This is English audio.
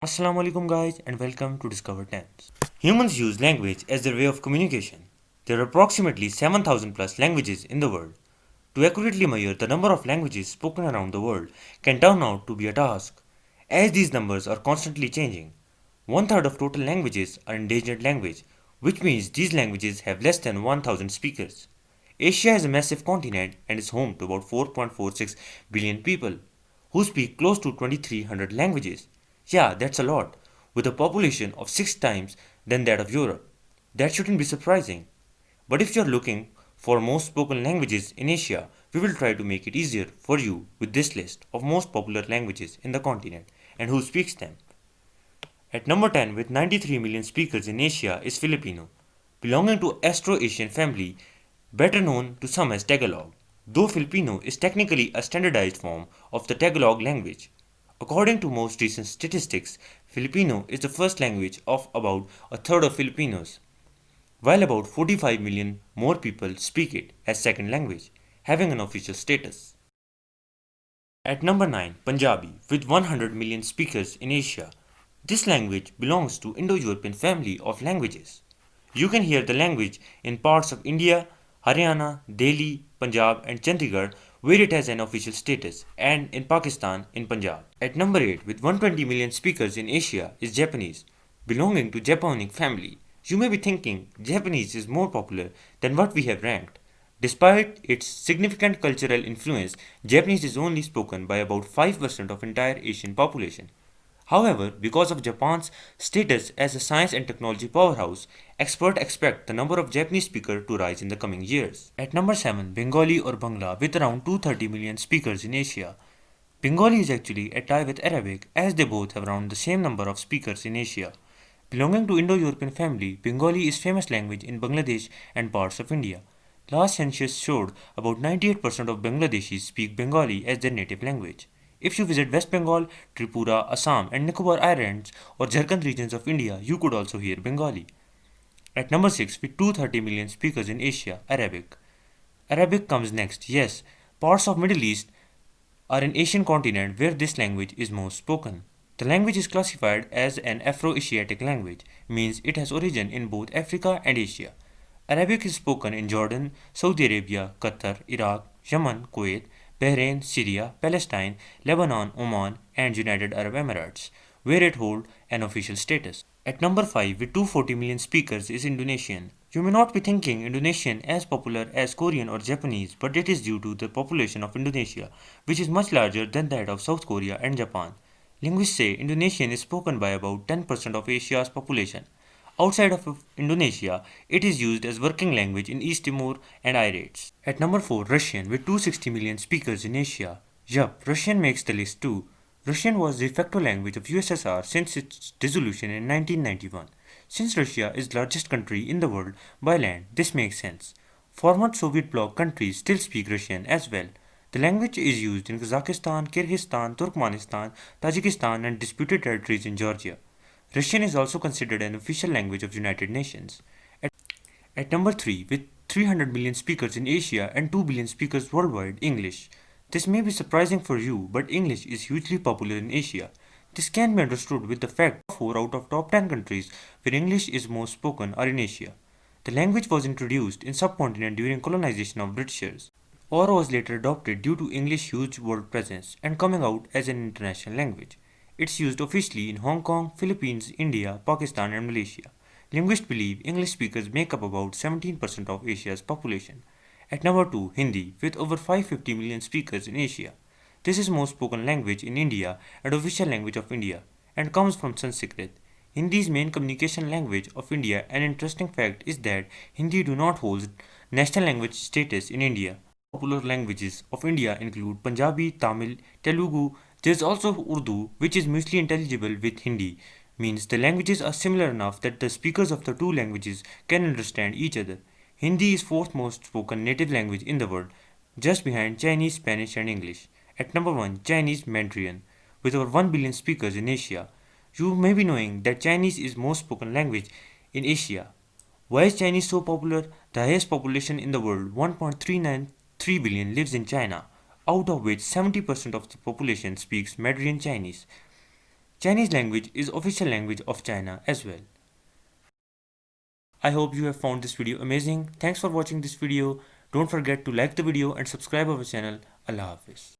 Assalamu alaikum guys and welcome to Discover Tense. Humans use language as their way of communication. There are approximately 7,000 plus languages in the world. To accurately measure the number of languages spoken around the world can turn out to be a task, as these numbers are constantly changing. One third of total languages are endangered language, which means these languages have less than 1,000 speakers. Asia is a massive continent and is home to about 4.46 billion people, who speak close to 2,300 languages. Yeah, that's a lot, with a population of 6 times than that of Europe. That shouldn't be surprising. But if you're looking for most spoken languages in Asia, we will try to make it easier for you with this list of most popular languages in the continent and who speaks them. At number 10 with 93 million speakers in Asia is Filipino, belonging to Austro-Asian family, better known to some as Tagalog, though Filipino is technically a standardized form of the Tagalog language. According to most recent statistics, Filipino is the first language of about a third of Filipinos, while about 45 million more people speak it as second language, having an official status. At number 9, Punjabi, with 100 million speakers in Asia. This language belongs to Indo-European family of languages. You can hear the language in parts of India, Haryana, Delhi, Punjab and Chandigarh where it has an official status, and in Pakistan in Punjab. At number 8 with 120 million speakers in Asia is Japanese, belonging to Japonic family. You may be thinking Japanese is more popular than what we have ranked. Despite its significant cultural influence, Japanese is only spoken by about 5% of entire Asian population. However, because of Japan's status as a science and technology powerhouse, experts expect the number of Japanese speakers to rise in the coming years. At number 7, Bengali or Bangla with around 230 million speakers in Asia. Bengali is actually a tie with Arabic as they both have around the same number of speakers in Asia. Belonging to Indo-European family, Bengali is famous language in Bangladesh and parts of India. Last census showed about 98% of Bangladeshis speak Bengali as their native language. If you visit West Bengal, Tripura, Assam, and Nicobar Islands or Jharkhand regions of India, you could also hear Bengali. At number 6, with 230 million speakers in Asia, Arabic. Arabic comes next, yes. Parts of Middle East are an Asian continent where this language is most spoken. The language is classified as an Afro-Asiatic language, means it has origin in both Africa and Asia. Arabic is spoken in Jordan, Saudi Arabia, Qatar, Iraq, Yemen, Kuwait, Bahrain, Syria, Palestine, Lebanon, Oman, and United Arab Emirates, where it holds an official status. At number 5 with 240 million speakers is Indonesian. You may not be thinking Indonesian as popular as Korean or Japanese, but it is due to the population of Indonesia, which is much larger than that of South Korea and Japan. Linguists say Indonesian is spoken by about 10% of Asia's population. Outside of Indonesia, it is used as working language in East Timor and Irates. At number 4, Russian with 260 million speakers in Asia. Yup, Russian makes the list too. Russian was the de facto language of USSR since its dissolution in 1991. Since Russia is the largest country in the world by land, this makes sense. Former Soviet bloc countries still speak Russian as well. The language is used in Kazakhstan, Kyrgyzstan, Turkmenistan, Tajikistan, and disputed territories in Georgia. Russian is also considered an official language of the United Nations. At number 3, with 300 million speakers in Asia and 2 billion speakers worldwide, English. This may be surprising for you, but English is hugely popular in Asia. This can be understood with the fact that 4 out of top 10 countries where English is most spoken are in Asia. The language was introduced in subcontinent during colonization of Britishers, or was later adopted due to English's huge world presence and coming out as an international language. It's used officially in Hong Kong, Philippines, India, Pakistan, and Malaysia. Linguists believe English speakers make up about 17% of Asia's population. At number 2, Hindi, with over 550 million speakers in Asia. This is most spoken language in India and official language of India, and comes from Sanskrit. Hindi's main communication language of India. An interesting fact is that Hindi do not hold national language status in India. Popular languages of India include Punjabi, Tamil, Telugu. There is also Urdu, which is mostly intelligible with Hindi, means the languages are similar enough that the speakers of the two languages can understand each other. Hindi is fourth most spoken native language in the world, just behind Chinese, Spanish, and English. At number 1, Chinese Mandarin, with over 1 billion speakers in Asia. You may be knowing that Chinese is most spoken language in Asia. Why is Chinese so popular? The highest population in the world, 1.393 billion, lives in China, out of which 70% of the population speaks Mandarin Chinese. Chinese language is official language of China as well. I hope you have found this video amazing. Thanks for watching this video. Don't forget to like the video and subscribe our channel. Allah Hafiz.